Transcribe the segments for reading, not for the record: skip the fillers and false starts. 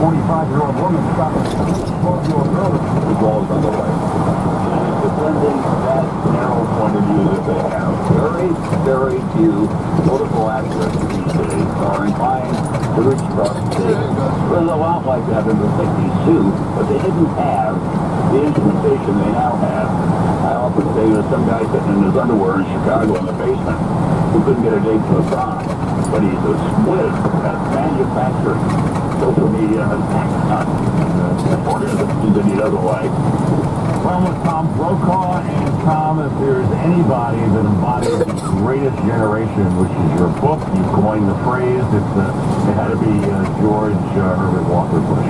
25-year-old woman stopped a 12-year-old girl. The ball is on the way. And it's blending that narrow point of view that they have. Very, very few political activists these days are inclined to reach across the state. There's a lot like that in the 60s too, but they didn't have the instrumentation they now have. I often say there's some guy sitting in his underwear in Chicago in the basement who couldn't get a date to the prom, but he's a whiz at manufacturing social media and organizations that he doesn't like. Well, with Tom Brokaw, and Tom, if there's anybody that embodies the greatest generation, which is your book, you coined the phrase, it had to be George Herbert Walker Bush.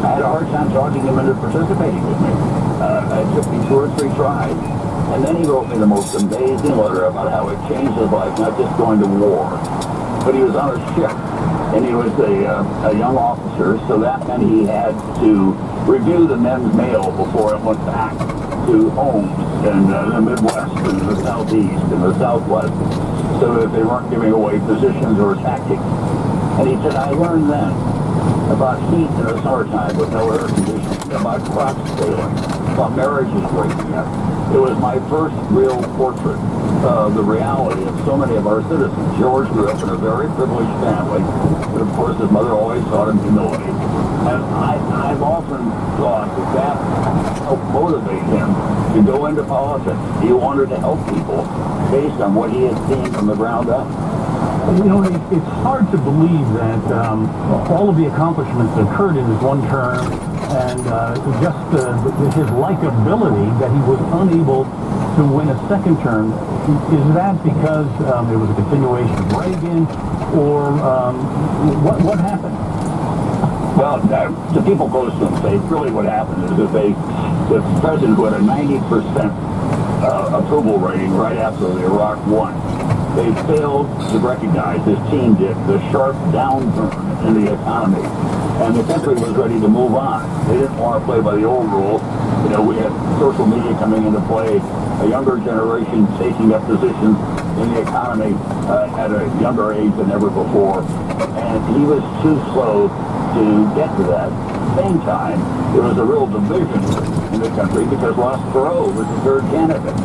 I had a hard time talking him into participating with me. It took me 2 or 3 tries. And then he wrote me the most amazing letter about how it changed his life, not just going to war, but he was on a ship, and he was a young officer, so that meant he had to review the men's mail before it went back to homes in the Midwest and the Southeast and the Southwest, so that they weren't giving away positions or tactics. And he said, I learned then about heat in the summertime with no air conditioning, about crops failing, about marriages breaking up. It was my first real portrait of the reality of so many of our citizens. George grew up in a very privileged family, but of course his mother always taught him humility. And I've often thought that helped motivate him to go into politics. He wanted to help people based on what he had seen from the ground up. You know, it's hard to believe that all of the accomplishments that occurred in his one term and just his likability, that he was unable to win a second term. Is that because it was a continuation of Reagan, or what happened? Well, the people close to him say really what happened is that the president who had a 90% approval rating right after the Iraq won, they failed to recognize, his team did, the sharp downturn in the economy. And the country was ready to move on. They didn't want to play by the old rules. You know, we had social media coming into play, a younger generation taking up positions in the economy at a younger age than ever before. And he was too slow to get to that. At the same time, there was a real division in the country because Ross Perot was the third candidate.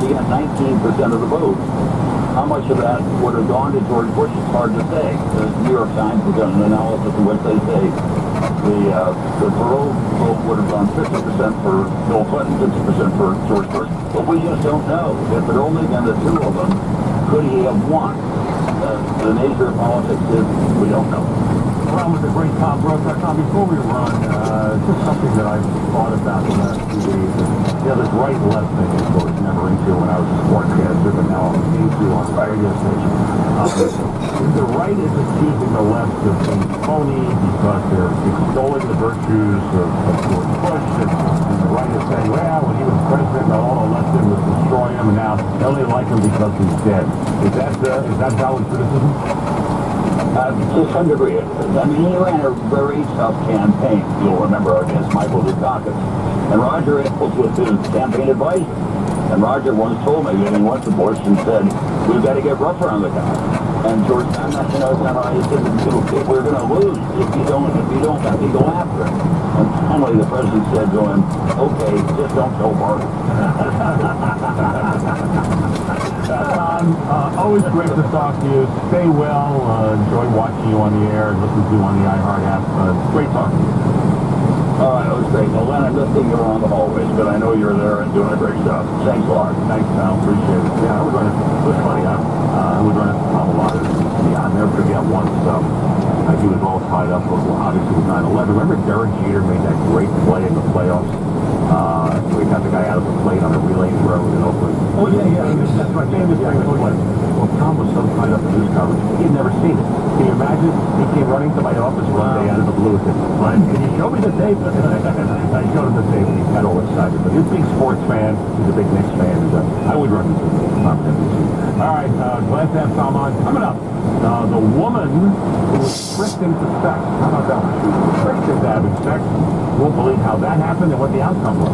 He got 19% of the vote. How much of that would have gone to George Bush is hard to say. The New York Times has done an analysis in which they say the Perot vote would have gone 50% for Bill Clinton, 50% for George Bush. But we just don't know. If it only been the two of them, could he have won? The nature of politics is we don't know. Well, with the great Tom Brokaw. Tom, before we run, just something that I've thought about the last few days. You know, this right and left thing I was never into when I was a sportscaster, but now I'm into on the radio station. The right is accusing the left of being phony because they're extolling the virtues of George Bush, and the right is saying, well, when he was president, all the left did was destroy him, and now they only like him because he's dead. Is that valid criticism? To some degree it is. I mean, he ran a very tough campaign, you'll remember, against Michael Dukakis. And Roger Ailes was his campaign advisor. And Roger once told me that he went to Bush and said, we've got to get rougher on the guy. And George, I'm not, you know, it's not right. He said, if we're going to lose, if you don't let me go after him. And finally the president said to him, okay, just don't tell Barton. Always great to talk to you. Stay well. Enjoy watching you on the air and listening to you on the iHeart app. Great talking to you. It was great. Well, Len, I'm just thinking around the hallways, but I know you're there and doing a great job. Thanks a lot. Thanks, Al. Appreciate it. Yeah, I was running. It was funny, huh? I was running Tom a lot. Yeah, I'll never forget once. He was all tied up with, obviously, with 9/11. Remember Derek Jeter made that great play in the playoffs? We got the guy out of the plate on a relay throw in Oakland. Oh, yeah. That's my famous play. Well, Tom was so tied up in news coverage, he'd never seen it. Can you imagine? He came running to my office one day out of the blue and said, can you show me the tape? I showed him the tape, and he got all excited. But he's a big sports fan. He's a big Knicks fan. I would run into him. All right, glad to have Tom on. Coming up, the woman who was tricked into sex. How about that one? She was tricked into having sex won't believe how that happened and what the outcome was.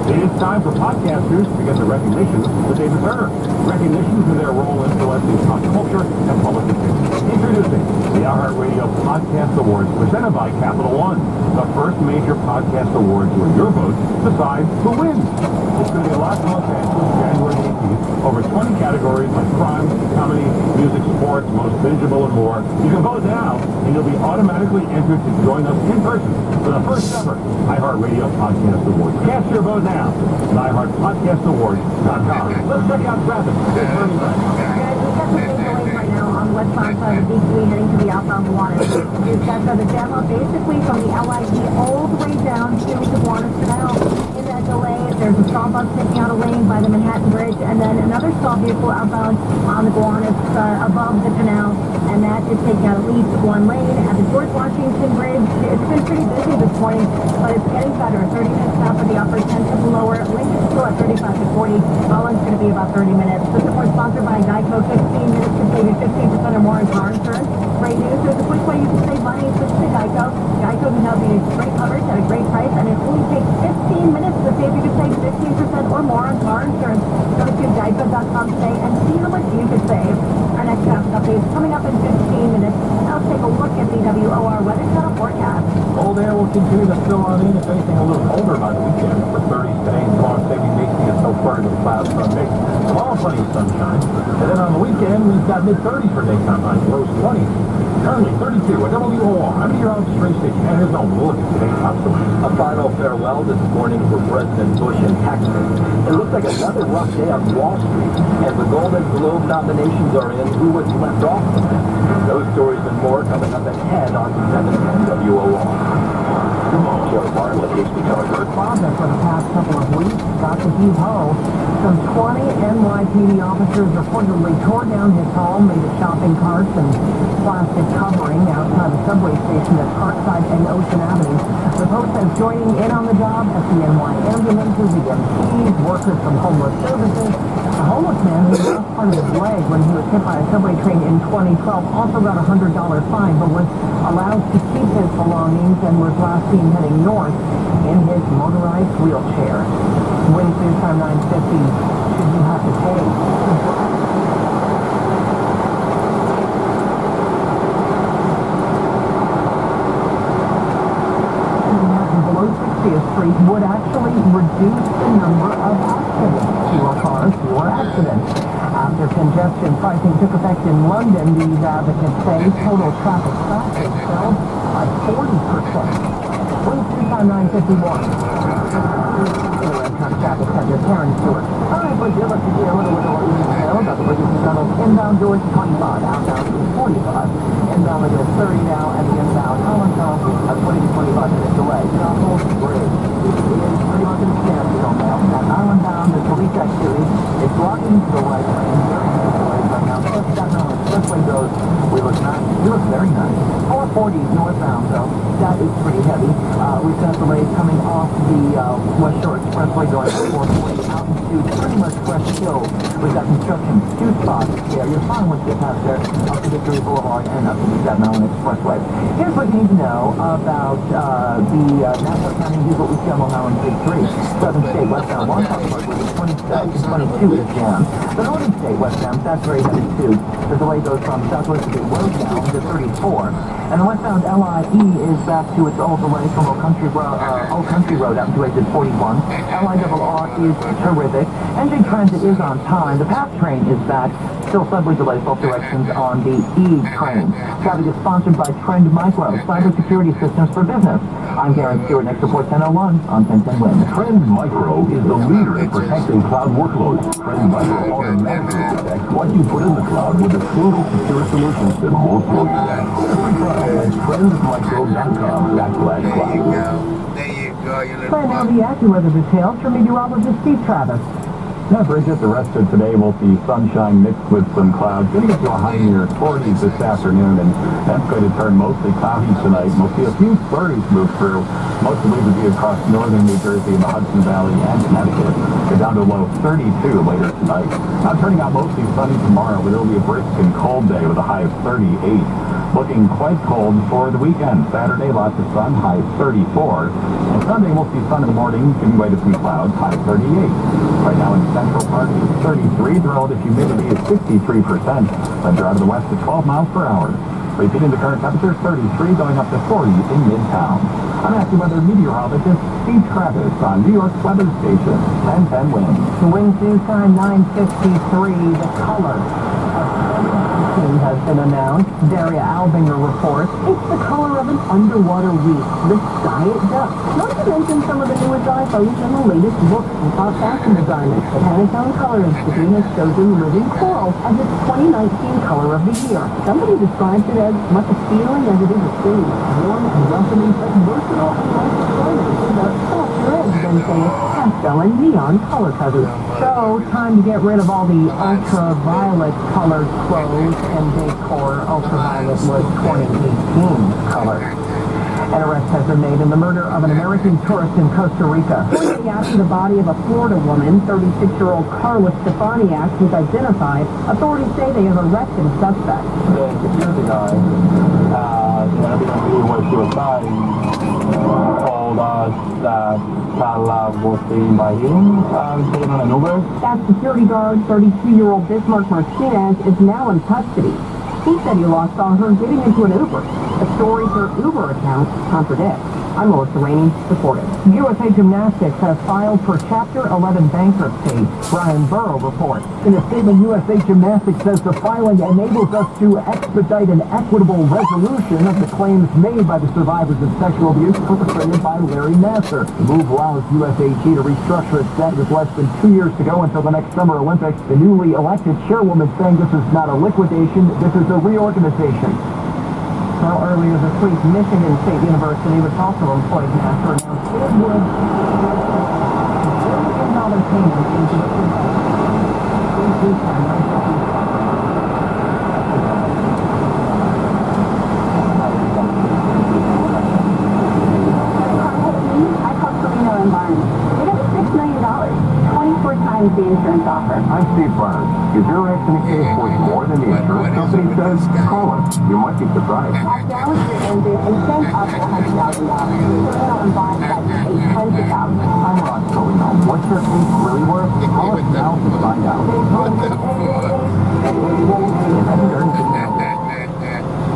It is time for podcasters to get the recognition that they deserve. Recognition for their role influencing pop culture and public opinion. Introducing the iHeartRadio Podcast Awards presented by Capital One. The first major podcast awards where your vote decides who wins. It's going to be Los Angeles, January 18th. Over 20 categories like crime, comedy, music, sports, most bingeable, and more. You can vote now, and you'll be automatically entered to join us in person for the first ever iHeartRadio Podcast Awards. Cast your vote now at iHeartPodcastAwards.com. Let's check out traffic. It's turning right. Guys, we've got some big delays right now on the westbound side of D3 heading to the outbound Gowanus. We've got the demo basically from the LIE all the way down to the Gowanus Canal. In that delay, there's a stall bus taking out a lane by the Manhattan Bridge, and then another stall vehicle outbound on the Gowanus above the canal, and that is taking out at least one lane. At the George Washington Bridge, it's been pretty busy this morning, but it's getting better. 30 minutes now for the upper, 10 to the lower. Lincoln still at 35 to 40. Holland's going to be about 30 minutes. This report sponsored by Geico. 15 minutes can save you 15% or more in car insurance. Great news. There's a quick way you can save money. Switch to Geico. Geico can help you get great coverage at a great price, and it only takes 15 minutes to save you can save 15% or more on car insurance. Go to geico.com today and see how much you could save. Our next traffic update is coming up in 15 minutes. Now let's take a look at the WOR Weather Channel forecast. Cold air will continue to fill on in, if anything, a little colder by the weekend. For 30 today, and tomorrow, saving making it so far into the clouds Sunday. Tomorrow, plenty of sunshine. And then on the weekend, we've got mid-30s for daytime highs, lows 20s. Currently 32 at WOR. I'm your own street station. And here's a look at today's top stories. A final farewell this morning for President Bush in Texas. It looks like another rough day on Wall Street, and the Golden Globe nominations are in. Who was left off the list? Those stories and more coming up ahead on 7 WOR. Joe Bartlett, HB Father for the past couple of weeks, Dr. Hugh Ho. Some 20 NYPD officers reportedly tore down his home, made a shopping cart and plastic covering outside the subway station at Parkside and Ocean Avenue. The Post says joining in on the job, FDNY ambulances, EMTs, workers from homeless services. A homeless man who lost part of his leg when he was hit by a subway train in 2012 also got a $100 fine, but was allowed to keep his belongings and was last seen heading north in his motorized wheelchair. Wednesday time 9:50. Should you have to pay? Below 60th Street would actually reduce the number of accidents. Fewer cars, fewer accidents. After congestion pricing took effect in London, these advocates say total traffic crashes fell by 40%. Wednesday time 9:51. Traffic Center, Karen Stewart. All right, but let's see a little bit of what you need to know about the Bridges and Tunnels. Inbound George 25, outbound is 45. Inbound is 30 now, and the inbound Allentown a 20 to 25 minute delay. South Bridge is pretty much in standstill now. That island bound, the police activity is blocking the right lane. Right now, the Staten Island Expressway goes, we look nice. You look very nice. 440 northbound, though. That is pretty heavy. We've got delays coming off the West Shore Expressway going to 440 out into pretty much West Hill. We've got construction 2 spots there. You're fine once you get past there, up to Victory Boulevard and up to the Staten Island Expressway. Here's what you need to know about the Nassau County Diesel East Yellow Island Big 3. Southern State westbound Washington Park with 22 is jammed. The Northern State westbound, that's very heavy too. The delay goes from Southwest to Road down to 34. And the westbound LIE is back to its old delay from Old Country Road out to exit 41. LIRR is terrific. NJ Transit is on time. The PATH train is back. Still subway delays both directions on the E train. Traffic is sponsored by Trend Micro, cybersecurity systems for business. I'm Karen Stewart. Next report 10:01 on 1010 Win. Trend Micro is the leader in protecting cloud workloads. Trend Micro automatically detects what you put in the cloud with a single secure solution that won't slow you down. Try at trendmicro.com/cloud. There you go. You little Right now, the AccuWeather details from meteorologist Steve Travis. Yeah, Bridget, the rest of today will see sunshine mixed with some clouds. Going to get to a high near 40s this afternoon, and that's going to turn mostly cloudy tonight. We'll see a few flurries move through. Most of these will be across northern New Jersey and the Hudson Valley and Connecticut. Get down to a low 32 later tonight. Now turning out mostly sunny tomorrow, but it'll be a brisk and cold day with a high of 38. Looking quite cold for the weekend. Saturday, lots of sun, high 34. And Sunday, we'll see sun in the morning, giving way to some clouds, high 38. Right now in Central Park, it's 33. The relative humidity is 63%. Winds are out of the west at 12 miles per hour. Repeating the current temperature, 33, going up to 40 in Midtown. I'm AccuWeather meteorologist Steve Travis on New York's weather station, 1010 winds. The wind due time 9:53. The color has been announced. Daria Albinger reports it's the color of an underwater reef, the Diet Duck. Not to mention some of the newest iPhones and the latest books and top fashion designers. The Pantone Color Institute has chosen Living Coral as its 2019 color of the year. Somebody describes it as much appealing as it is a shade. Warm and welcoming, but versatile and light-colors with a softer edge than, say, pastel and neon color coverage. So, time to get rid of all the ultraviolet colored clothes and decor. Ultraviolet was 2018 color. An arrest has been made in the murder of an American tourist in Costa Rica. 40 after the body of a Florida woman, 36-year-old Carla Stefaniak, was identified. Authorities say they have arrested a suspect. The security guy, everything was suicide, told us that Carla was seen by him, sitting on an Uber. That security guard, 32-year-old Bismarck Martinez, is now in custody. He said he last saw her getting into an Uber. A story her Uber account contradicts. I'm Melissa Rainey, reporting. USA Gymnastics has filed for Chapter 11 bankruptcy. Brian Burrow reports. In a statement, USA Gymnastics says the filing enables us to expedite an equitable resolution of the claims made by the survivors of sexual abuse perpetrated by Larry Nassar. The move allows USAG to restructure its debt with less than 2 years to go until the next Summer Olympics. The newly elected chairwoman saying this is not a liquidation, this is a reorganization. Well, earlier this week, Michigan State University, which also employed Nassar, announced it would $1 billion payment into I call Torino Environment. They got $6 million, 24 times the insurance offer. I'm Steve Burns. If your accident case worth more than the insurance company says, call us. You might be surprised. At Dallas Andrew, insurance offer $100,000. Torino Environment $800,000. I'm Ron Torino. What's your case really worth? Call us now to find out.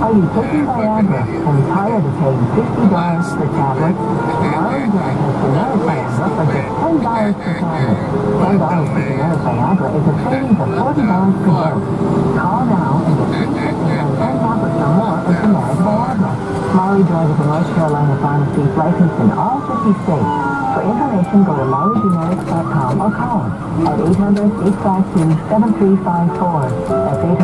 Are you taking Viagra and tired of paying $50 per tablet? Now again, has generic Viagra for just $10 per tablet. $10 for generic Viagra is a savings of $40 per dose. Call now and get free shipping on 10 tablets or more of generic Viagra. Molly Joy is a North Carolina pharmacy licensed in all 50 states. For information, go to mollygenerics.com or call us at 800-852-7354. That's 800